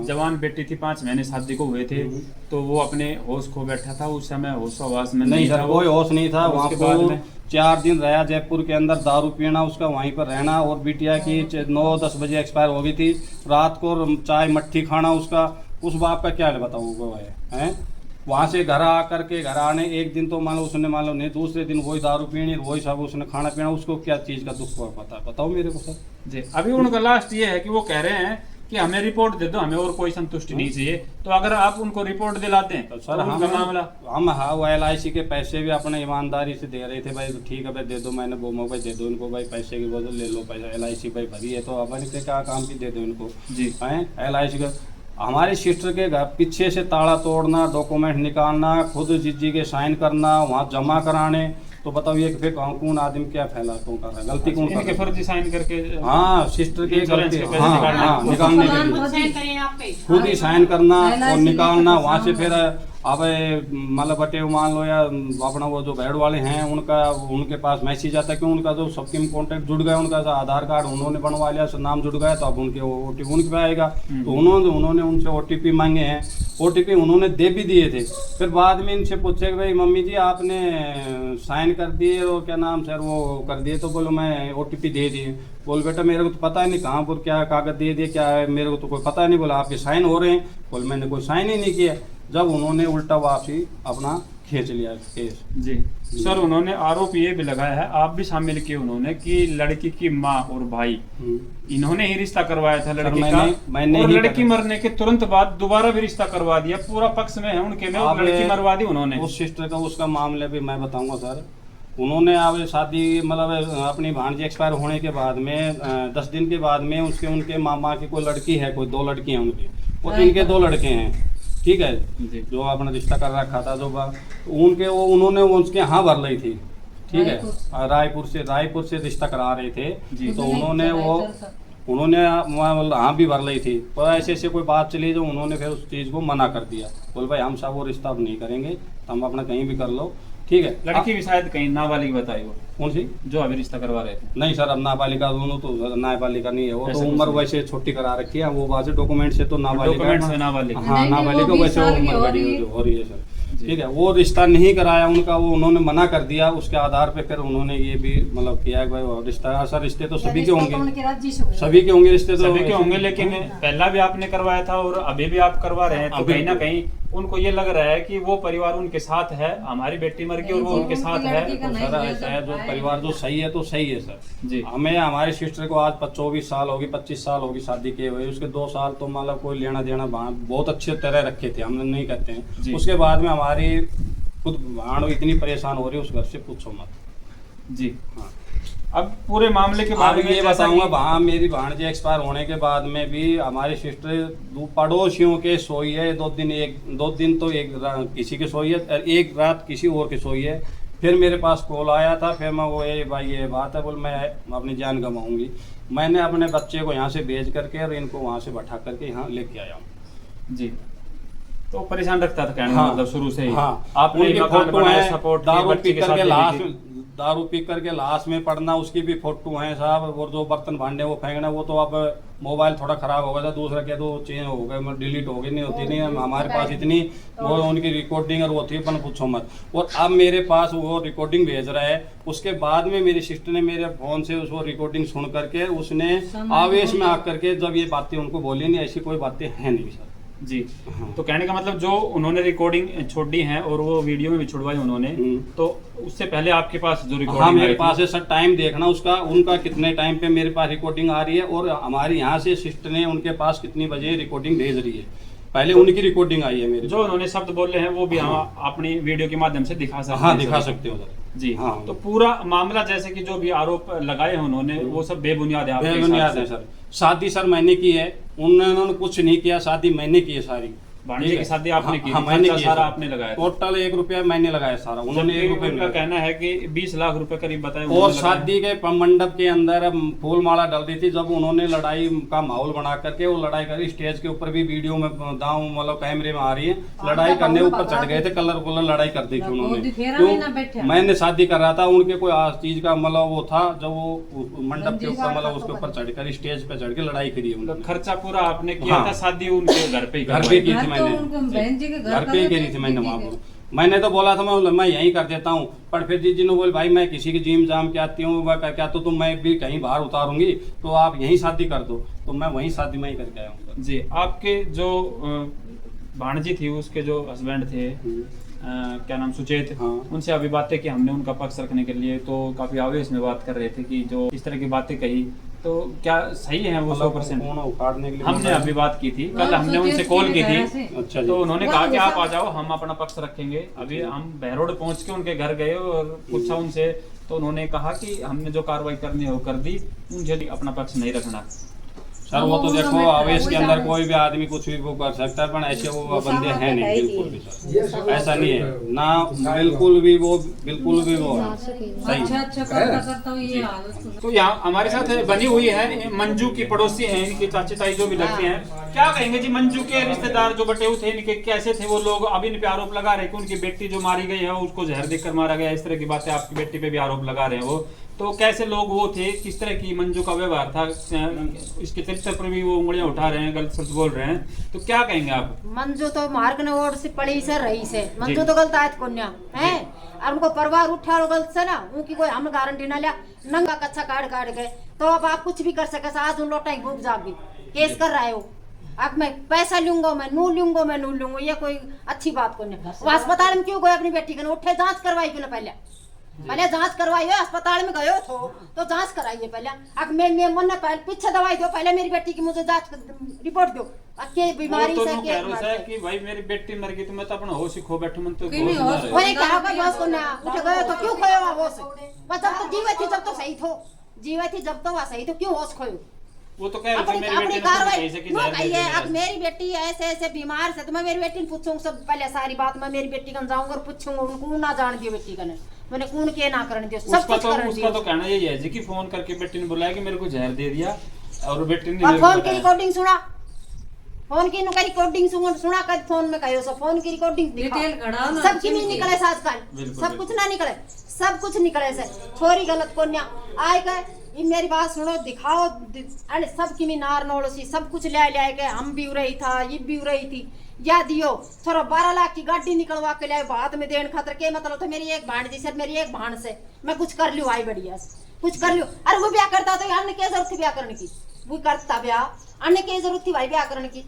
जवान बेटी थी, 5 महीने शादी को हुए थे, तो वो अपने होश खो बैठा था, उस समय होश में नहीं था। कोई होश नहीं था। वहाँ बाद में 4 दिन रहा जयपुर के अंदर, दारू पीना उसका, वहीं पर रहना, और बिटिया की 9-10 बजे एक्सपायर हो गई थी। रात को चाय मट्ठी खाना उसका, उस बाप का क्या बताऊँ है? वहाँ से घर आकर के घर आने 1 दिन तो मान लो उसने नहीं, दूसरे दिन वही दारू पीनी, वही सब उसने खाना पीना, उसको क्या चीज़ का दुख पता बताओ मेरे को सर जी। अभी उनका लास्ट ये है कि वो कह रहे हैं कि हमें रिपोर्ट दे दो, हमें और कोई संतुष्टि नहीं चाहिए। तो अगर आप उनको रिपोर्ट दिलाते हैं तो सर हम मामला वो LIC के पैसे भी अपने ईमानदारी से दे रहे थे भाई, तो ठीक है भाई दे दो, मैंने बोमो भाई दे दो इनको भाई, पैसे की बदल ले लो पैसा, LIC भाई भरी है तो अपन के क्या काम की दे दो इनको जी हैं। LIC का हमारे सिस्टर के घर पीछे से ताला तोड़ना, डॉक्यूमेंट निकालना, खुद जिज्जी के साइन करना, वहाँ जमा कराने, तो बताओ ये फिर कौन आदमी क्या फैला कौन कर रहा है, गलती कौन कर रहा है? फर्जी साइन करके हाँ सिस्टर के इंश्योरेंस के पैसे निकालने के लिए खुद ही साइन करना और निकालना। वहाँ से फिर अब मतलब बटे मान लो या अपना वो जो भेड़ वाले हैं उनके पास मैसेज आता है कि उनका जो सबके कॉन्टेक्ट जुड़ गया, उनका आधार कार्ड उन्होंने बनवा लिया, नाम जुड़ गया, तो अब उनके OTP उनके पे आएगा। तो उन्होंने उनसे OTP मांगे हैं, OTP उन्होंने दे भी दिए थे। फिर बाद में इनसे पूछे कि भाई मम्मी जी आपने साइन कर दिए और क्या नाम सर वो कर दिए, तो बोलो मैं OTP दे दिए। बोल बेटा मेरे को तो पता ही नहीं कहाँ पर क्या कागज दे दिए क्या है, मेरे को तो कोई पता नहीं। बोला आपके साइन हो रहे हैं। बोल मैंने कोई साइन ही नहीं किया। जब उन्होंने उल्टा वापसी अपना खींच लिया केस जी। सर उन्होंने आरोप ये भी लगाया है, आप भी शामिल किए उन्होंने, कि लड़की की माँ और भाई इन्होंने ही रिश्ता करवाया था लड़की का, और लड़की मरने के तुरंत बाद दोबारा भी रिश्ता करवा दिया। पूरा पक्ष में है उनके में, और लड़की मरवा दी उन्होंने। उस सिस्टर का उसका मामले भी मैं बताऊंगा सर। उन्होंने अब शादी मतलब अपनी भांजी एक्सपायर होने के बाद में 10 दिन के बाद में उनके मामा की कोई लड़की है, कोई 2 लड़की हैं उनकी, और इनके 2 लड़के हैं, ठीक है, जो अपना रिश्ता कर रखा था जो उन्होंने उसके यहाँ भर ली थी, ठीक है, रायपुर से रिश्ता करा रहे थे जी। तो उन्होंने हाँ भी भर ली थी, पर ऐसे कोई बात चली जो उन्होंने फिर उस चीज़ को मना कर दिया। बोल भाई हम सब वो रिश्ता अब नहीं करेंगे, हम अपना कहीं भी कर लो, ठीक है। लड़की भी शायद कहीं नाबालिग बताई वो, कौन सी जो अभी रिश्ता करवा रहे थे? नहीं सर अब नाबालिगा दोनों तो नाबालिगा नहीं है, वो तो उम्र वैसे छोटी करा रखी है, वो बात डॉक्यूमेंट से तो नाबालिगा, हाँ नाबालिगा वैसे उम्र बड़ी हो रही है सर, ठीक है। वो रिश्ता नहीं कराया उनका, वो उन्होंने मना कर दिया। उसके आधार पे फिर उन्होंने ये भी मतलब किया कि भाई रिश्ता, सर रिश्ते तो सभी के होंगे, सभी के होंगे रिश्ते तो सभी के होंगे, लेकिन पहला भी आपने करवाया था और अभी भी आप करवा रहे हैं, तो कहीं ना कहीं उनको ये लग रहा है कि वो परिवार उनके साथ है, हमारी बेटी मर गई और वो उनके साथ है। तो सर ऐसा है, जो परिवार जो सही है तो सही है सर जी। हमें हमारी सिस्टर को आज 24 साल होगी, 25 साल होगी शादी किए हुए, उसके 2 साल तो मतलब कोई लेना देना बहुत अच्छे तरह रखे थे, हम नहीं कहते हैं। उसके बाद में हमारी खुद भाण इतनी परेशान हो रही है उस घर से पूछो मत जी। हाँ अब पूरे मामले के बारे में ये बताऊंगा, वहाँ मेरी भाणजी एक्सपायर होने के बाद में भी हमारी सिस्टर पड़ोसियों के सोई है, 2 दिन तो एक किसी के सोई है, एक रात किसी और के सोई है। फिर मेरे पास कॉल आया था, फिर मैं वो भाई ये बात है, बोल मैं अपनी जान गंवाऊंगी। मैंने अपने बच्चे को यहाँ से भेज करके और इनको वहाँ से बैठा करके यहाँ लेके आया हूँ जी। तो परेशान रखता था कहने का हाँ, मतलब शुरू से ही। हाँ, आपने उनकी मकान फोटो बनाया, है, सपोर्ट दारू बच्चे पी के करके साथ लाश रहती थी। दारू पी करके लाश में पड़ना, उसकी भी फोटो है साहब। और जो बर्तन भांडे वो फेंकना, वो तो अब मोबाइल थोड़ा खराब हो गया था, दूसरा क्या तो चेंज हो गया, डिलीट हो गई, नहीं होती नहीं। हमारे पास इतनी वो उनकी रिकॉर्डिंग और वो थी, अपन पूछो मत। और अब मेरे पास वो रिकॉर्डिंग भेज रहा है। उसके बाद में मेरी सिस्टर ने मेरे फोन से उसको रिकॉर्डिंग सुन करके उसने आवेश में आकर के जब ये बातें उनको बोली, नहीं ऐसी कोई बातें हैं नहीं सर। जी। तो कहने का मतलब जो उन्होंने रिकॉर्डिंग छोड़ी है और वो वीडियो में भी छुड़वाई उन्होंने, तो उससे पहले आपके पास जो रिकॉर्डिंग हाँ, मेरे पास है सर। टाइम देखना उसका, उनका कितने टाइम पे मेरे पास रिकॉर्डिंग आ रही है, और हमारे यहाँ से सिस्टर ने उनके पास कितनी बजे रिकॉर्डिंग भेज रही है। पहले उनकी रिकॉर्डिंग आई है मेरे जो उन्होंने शब्द बोले हैं वो भी हम अपनी वीडियो के माध्यम से दिखा सकते हैं। हाँ, दिखा सकते हो सर। जी। हाँ। तो पूरा मामला जैसे कि जो भी आरोप लगाए हैं उन्होंने वो सब बेबुनियाद है आपके हिसाब बेबुनियाद से? है सर। शादी सर मैंने की है, उन्होंने कुछ नहीं किया, शादी मैंने की है सारी। भांजे की शादी आपने की? हाँ, मैंने खर्चा की सारा है। आपने लगाया था? टोटल 1 रुपया मैंने लगाया सारा, उन्होंने 1 रुपया उनका कहना है कि 20 लाख रुपए करीब बताए और उन्होंने लगाए। शादी के मंडप के अंदर फूल माला डल रही थी। जब उन्होंने लड़ाई का माहौल बना करके वो लड़ाई करी, स्टेज के ऊपर भी वीडियो में दांव मतलब कैमरे में आ रही है, लड़ाई करने ऊपर चढ़ गए थे, कलर लड़ाई कर दी थी उन्होंने। क्यों? मैंने शादी कर रहा था, उनके कोई चीज का मतलब वो था, जब वो मंडप के ऊपर मतलब उसके ऊपर चढ़कर स्टेज पे चढ़ के लड़ाई करी तो उन्होंने। खर्चा पूरा आपने किया हाँ। था, शादी उनके घर पे ही घर पे करवाई? की थी मैंने, घर पे ही करी थी मैंने वहाँ पर। मैंने तो बोला था मैं यहीं कर देता हूँ, पर फिर जीजी ने बोले भाई मैं किसी की जिम जाम के आती हूँ क्या तो मैं भी कहीं बाहर उतारूंगी, तो आप यहीं शादी कर दो। तो मैं वहीं शादी में ही करके आया हूँ। जी। आपके जो भाणजी थी, उसके जो हस्बैंड थे, क्या नाम, सुचेत, हाँ। उनसे अभी बातें की हमने उनका पक्ष रखने के लिए, तो काफी आवेश में बात कर रहे थे कि जो इस तरह की बातें कही, तो क्या सही है वो 100%? फोन उखाड़ने के लिए हमने अभी बात की थी, कल हमने उनसे कॉल की थी, अच्छा जी। तो उन्होंने कहा कि आप आ जाओ, हम अपना पक्ष रखेंगे। अभी हम बहरोड पहुंच के उनके घर गए और पूछा उनसे, तो उन्होंने कहा कि हमने जो कार्रवाई करनी है वो कर दी, मुझे अपना पक्ष नहीं रखना। सर वो तो देखो आवेश के अंदर कोई भी आदमी कुछ भी वो कर सकता है, पर ऐसे वो बंदे हैं नहीं बिल्कुल भी सर, ऐसा नहीं है ना, बिल्कुल भी वो सही। तो यहाँ हमारे साथ बनी हुई है मंजू की पड़ोसी हैं, इनके चाची ताई जो भी लगते हैं। क्या कहेंगे जी, मंजू के रिश्तेदार जो बटे हुए थे, इनके कैसे थे वो लोग? अभी इन पे आरोप लगा रहे हैं कि उनकी बेटी जो मारी गई है उसको जहर देकर मारा गया, इस तरह की बातें आपकी बेटी पे भी आरोप लगा रहे हैं वो। तो कैसे लोग वो थे, किस तरह की मंजू का व्यवहार था, इसके चरित्र पर भी वो उंगलियां उठा रहे हैं, गलत सच बोल रहे हैं, तो क्या कहेंगे आप? मंजू तो मार्ग ने ओर से पड़ी से रही से, मंजू तो गलत आयत कोन्या है, और उनको परिवार उठा लो गलत से ना, उनकी कोई हम गारंटी ना लिया, नंगा कच्चा काट गए, तो अब आप कुछ भी कर सके। आज उन लोटा ही भूख जागी, केस कर रहे हो, अब मैं पैसा लूंगा, मैं नू लूंगा, ये कोई अच्छी बात को नहीं। वो अस्पताल में क्यों गए अपनी बेटी के? उठे जांच करवाई क्यों ना? पहले जांच करवाइए, अस्पताल में गए तो जांच कराइए पहले। अब मैं मन पहले पीछे दवाई दो, पहले मेरी बेटी की मुझे जांच रिपोर्ट दो, के बीमारी से के कि भाई मेरी बेटी मर गई तो मैं तो अपना होश ही खो बैठू, मन तो वही क्या होगा बस को ना उठे गए तो क्यों खोयो होश? बस जब तो जीवे थी जब तो सही थो, जीवे थी जब तो वह सही तो क्यों होश खोयो? वो तो कह रहे थे मेरी बेटी कार्रवाई अब मेरी बेटी ऐसे बीमार से, तो मैं मेरी बेटी पूछूंगा सब पहले सारी बात, मैं मेरी बेटी का जाऊंगा और पूछूंगा उनको ना जान दियो बेटी का, मैंने कौन के ना करने दियो, सब कुछ करने दियो। उसका तो कहना यही है जी कि फोन करके बेटी ने बुलाया कि मेरे को जहर दे दिया, और बेटी ने और फोन की रिकॉर्डिंग सुना, फोन की नुका रिकॉर्डिंग सुना कर फोन में कहो, सब फोन की रिकॉर्डिंग सब की नहीं निकले आजकल, सब कुछ ना निकले, सब कुछ निकले से। छोरी गलत को आए गए, ये मेरी बात सुनो, दिखाओ, अरे सब की नार नोड़सी सब कुछ ले के, हम भी रही था, ये भी रही थी, या दियो थोड़ा 12 लाख की गाड़ी निकलवा के लाए बाद में देन खातर के मतलब। तो मेरी एक भाण जी सर, मेरी एक भाण से मैं कुछ कर लूँ, आई बढ़िया कुछ कर लूँ। अरे वो ब्याह करता तो हमने क्या जरूरत थी ब्याह करने की? वो करता ब्याह, अन्य क्या जरूरत थी भाई ब्याह करने की?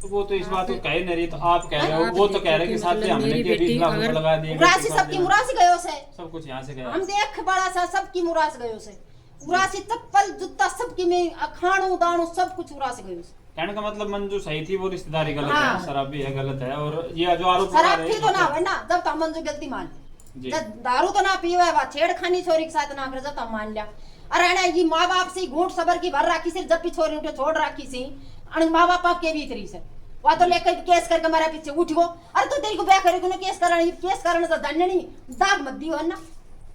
तो वो तो इस बात को कह नहीं रही, तो आप कह रहे हो, वो तो कह रहे कि साथ में हमने 20 लाख रुपए लगा दिए, मुरासी सबकी मुरासी गयो से, सब कुछ यहाँ से गया, हम देख बड़ा सा सबकी मुरास गयो से, मुरासी चप्पल जूता सबकी में खाणू दाणू सब कुछ मुरासी गयो से। कहने का मतलब मंजू सही थी, वो रिश्तेदारी गलत हाँ। है, शराब भी है गलत है, और ये जो आरोप शराब थी तो ना है ना, जब तक मंजू गलती मान ली, जब दारू तो ना पीवे, छेड़खानी छोरी के साथ ना करे, जब तक मान लिया। अरे ये माँ बाप से घूट सबर की भर राखी से, जब भी छोरी उठे छोड़ राखी सी, माँ बाप के भी तरी से वह तो लेकर केस करके हमारे पीछे उठ गो। अरे तो तेरी को ब्याह करेगी ना, केस करने तो दंड नहीं, दाग मत दियो है ना।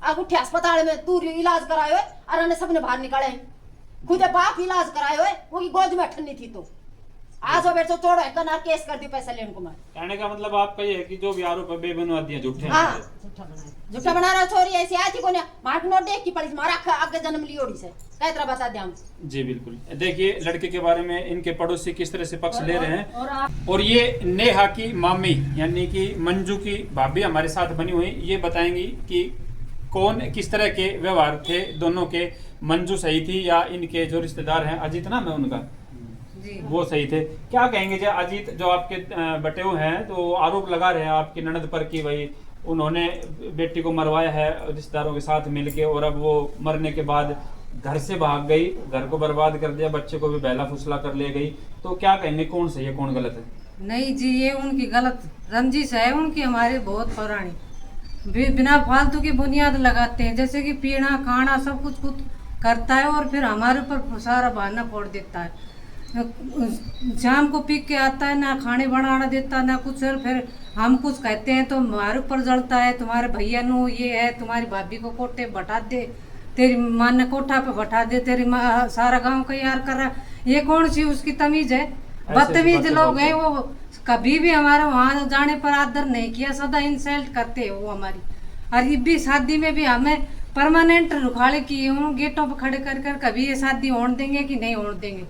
अब उठे अस्पताल में तू इलाज कराए और सबने बाहर निकाले, खुद बाप इलाज कराए हुए, वो की गोद में ठन्नी थी, तो आज वो बेटो छोड़ो एक ना केस कर दी पैसा लेने को मैं। कहने का मतलब आपका ये है कि जो भी आरोप है बेबुनियाद हैं, झूठे हैं। हाँ झूठा बना रहा छोरी ऐसी आती को मार्क नोट देख की पड़ी मारा आगे जन्म ली ओड़ी से कई तरह बता दिया हम। जी बिल्कुल, देखिए लड़के के बारे में इनके पड़ोसी किस तरह से पक्ष ले रहे हैं। और ये नेहा की मामी यानी कि मंजू की भाभी हमारे साथ बनी हुई, ये बताएंगी कि कौन किस तरह के व्यवहार थे दोनों के। मंजू सही थी या इनके जो रिश्तेदार हैं, अजीत नाम है उनका, वो सही थे। क्या कहेंगे जो अजीत जो आपके बटेऊ हैं, तो आरोप लगा रहे हैं आपकी ननद पर कि भाई उन्होंने बेटी को मरवाया है रिश्तेदारों के साथ मिलके, और अब वो मरने के बाद घर से भाग गई, घर को बर्बाद कर दिया, बच्चे को भी बहला फुसला कर ले गई। तो क्या कहेंगे, कौन सही है कौन गलत है? नहीं जी, ये उनकी गलत रंजिश है उनकी, हमारे बहुत पुरानी, बिना फालतू की बुनियाद लगाते हैं, जैसे कि पीना खाना सब कुछ खुद करता है और फिर हमारे ऊपर सारा बहाना फोड़ देता है। शाम को पी के आता है, ना खाने बनाना देता ना कुछ, और फिर हम कुछ कहते हैं तो हमारे ऊपर जलता है, तुम्हारे भैया नो ये है, तुम्हारी भाभी को कोठे बैठा दे, तेरी माँ ने कोठा पे बैठा दे, तेरी माँ सारा गांव का यार कर रहा। ये कौन सी उसकी तमीज है? बदतमीज लोग हैं वो, कभी भी हमारा वहाँ जाने पर आदर नहीं किया, सदा इंसल्ट करते हैं वो हमारी। और ये भी शादी में भी हमें परमानेंट रुखाड़े किए हूँ, गेटों पर खड़े कर कर कभी ये शादी होने देंगे कि नहीं होने देंगे।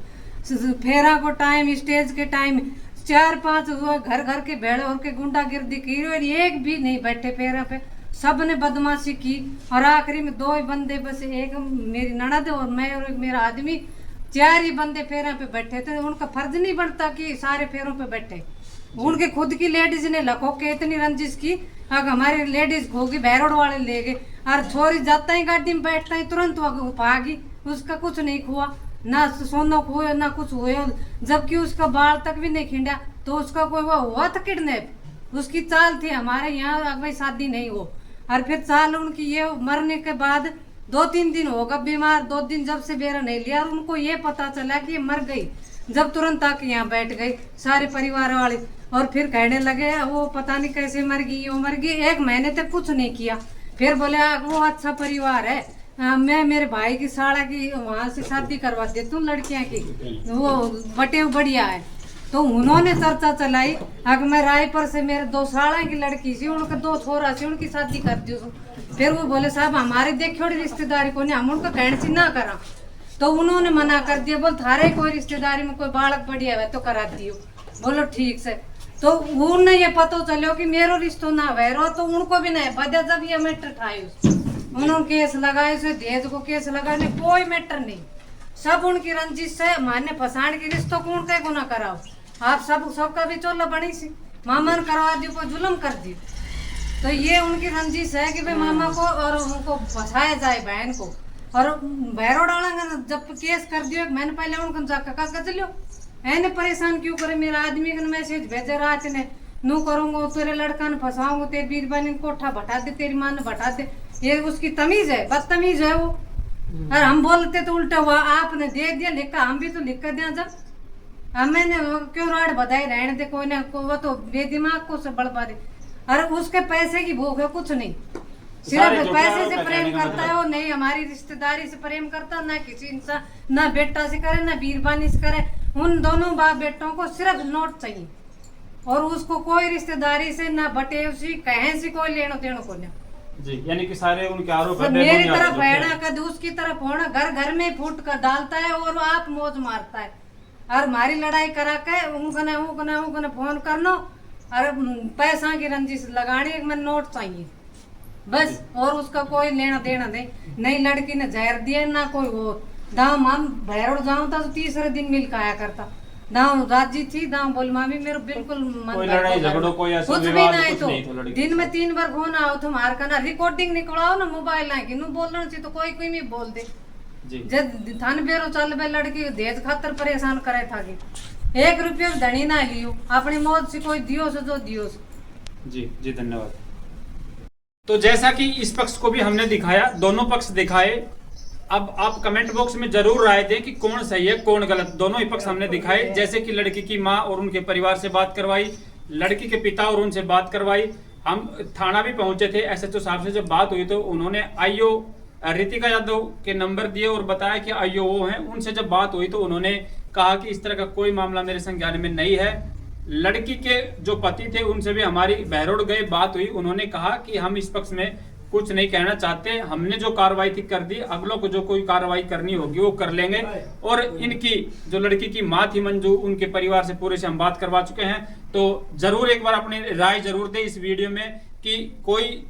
फेरा को टाइम, स्टेज के टाइम 4-5 घर घर के भेड़ और के गुंडागिर्दी की, और एक भी नहीं बैठे फेरा पे, सब ने बदमाशी की। और आखिरी में 2 ही बंदे बस, एक मेरी ननद और मैं और एक मेरा आदमी, 4 ही बंदे फेरा पे बैठे थे। उनका फर्ज नहीं बनता कि सारे फेरों पे बैठे। उनके खुद की लेडीज ने लखो के इतनी रंजिश की, अगर हमारी लेडीज खोगी बैरोड वाले ले गए, और छोरी जाता ही गाड़ी में बैठता ही तुरंत भागी, उसका कुछ नहीं हुआ, ना सोना खोया ना कुछ हुआ, जबकि उसका बाल तक भी नहीं खिंडा। तो उसका कोई हुआ था किडनैप, उसकी चाल थी हमारे यहाँ अगर शादी नहीं हो। और फिर चाल उनकी ये मरने के बाद 2-3 दिन होगा बीमार, 2 दिन जब से बेरा नहीं लिया, और उनको ये पता चला कि ये मर गई, जब तुरंत आके यहाँ बैठ गई सारे परिवार वाले, और फिर कहने लगे वो पता नहीं कैसे मर गई, वो मर गई। 1 महीने तक कुछ नहीं किया, फिर बोले वो अच्छा परिवार है, मैं मेरे भाई की साड़ा की वहाँ से शादी करवा देती हूँ लड़कियाँ की, वो बटे बढ़िया है। तो उन्होंने चर्चा चलाई, अगर मैं रायपुर से मेरे 2 साड़ा की लड़की सी, उनके 2 छोरा सी, उनकी शादी कर दी। फिर वो बोले साहब हमारे देखियो रिश्तेदारी को नहीं, हम उनका कहने से ना करा। तो उन्होंने मना कर दिया, बोल थारे कोई रिश्तेदारी में कोई बालक बढ़िया है तो करा दियो। बोलो ठीक से। तो उन्हें ये पता चलो कि मेरो रिश्तो ना वैरो, तो उनको भी नहीं बजा। जब ये मैटर ठाई उन्होंने केस लगाए, से दहेज को केस लगाने कोई मैटर नहीं, सब उनकी रंजिश है, माने फसाण की रिश्तों को उनका गुना कराओ। आप सबका भी चोला बनी सी, मामा ने करवा दियो, को जुल्म कर दियो। तो ये उनकी रंजिश है कि भाई मामा को और उनको फंसाया जाए बहन को। और भैरो डालेंगे जब केस कर दियो, मैंने पहले उनको जाकर कागज लियो, ऐने परेशान क्यों करे। मेरा आदमी का मैसेज भेजे रात ने, नू करूंगा तेरे लड़का ने फंसाऊंगा, तेरी बीरबानी कोठा बटा दे, तेरी माँ ने बटा दे। ये उसकी तमीज है, बदतमीज है वो। और हम बोलते तो उल्टा हुआ, आपने दे दिया लिखा, हम भी तो लिख कर दिया। जब मैंने क्यों राड बधाई रहने दे, कोई ना वो तो बेदिमाग को से बड़बा दे। और उसके पैसे की भूख है, कुछ नहीं, सिर्फ पैसे से प्रेम करता है वो, नहीं हमारी रिश्तेदारी से प्रेम करता, ना किसी इंसान, ना बेटा से करे ना बीरबानी से करे। उन दोनों बाप बेटों को सिर्फ नोट चाहिए, और उसको कोई रिश्तेदारी से ना बटे उसी कहीं से कोई लेनो देनो को नहीं जी। यानी कि सारे उनके आरोप मेरी तरफ है कद उसकी तरफ होना, घर घर में फूट कर डालता है और आप मौज मारता है। और हमारी लड़ाई करा के उनकने फोन करनो, और पैसा की रंजिश लगानी, मैं नोट चाहिए बस, और उसका कोई लेना देना नहीं। लड़की ने जहर दिया ना कोई वो। दाम हम भैरोड जाऊँ था तो 3रे दिन मिल के आया करता, दाम राजी थी, दाम बोल मामी मेरे बिल्कुल मन कोई लड़ाई झगड़ो कोई ऐसा कुछ भी विवाद नहीं। कुछ नहीं तो दिन में 3 बार फोन आओ तुम्हारे का ना, रिकॉर्डिंग निकलाओ ना मोबाइल आएगी, नु बोलना चाहिए तो कोई कोई में बोल दे जी। जब थान बेरो चल बे लड़की दहेज खातर परेशान करे था कि 1 रुपया धनी ना लियो, अपनी मौज से कोई दियो से जो दियो से। जी जी धन्यवाद। तो जैसा कि इस पक्ष को भी हमने दिखाया, दोनों पक्ष दिखाए। अब आप कमेंट बॉक्स में जरूर राय दें कि कौन सही है कौन गलत। दोनों ही पक्ष हमने दिखाए, जैसे कि लड़की की माँ और उनके परिवार से बात करवाई, लड़की के पिता और उनसे बात करवाई। हम थाना भी पहुंचे थे, SHO साहब से जब बात हुई तो उन्होंने IO रितिका यादव के नंबर दिए और बताया कि IO वो हैं। उनसे जब बात हुई तो उन्होंने कहा कि इस तरह का कोई मामला मेरे संज्ञान में नहीं है। लड़की के जो पति थे उनसे भी हमारी बहरोड गए बात हुई, उन्होंने कहा कि हम इस पक्ष में कुछ नहीं कहना चाहते, हमने जो कार्रवाई थी कर दी, अगलों को जो कोई कार्रवाई करनी होगी वो कर लेंगे। और इनकी जो लड़की की माँ थी मंजू, उनके परिवार से पूरे से हम बात करवा चुके हैं। तो जरूर एक बार अपनी राय जरूर दे इस वीडियो में कि कोई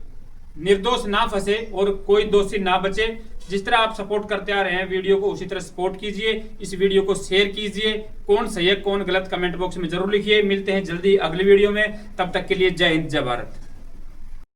निर्दोष ना फंसे और कोई दोषी ना बचे। जिस तरह आप सपोर्ट करते आ रहे हैं वीडियो को, उसी तरह सपोर्ट कीजिए, इस वीडियो को शेयर कीजिए। कौन सही है कौन गलत कमेंट बॉक्स में जरूर लिखिए। मिलते हैं जल्दी अगली वीडियो में, तब तक के लिए जय हिंद जय भारत।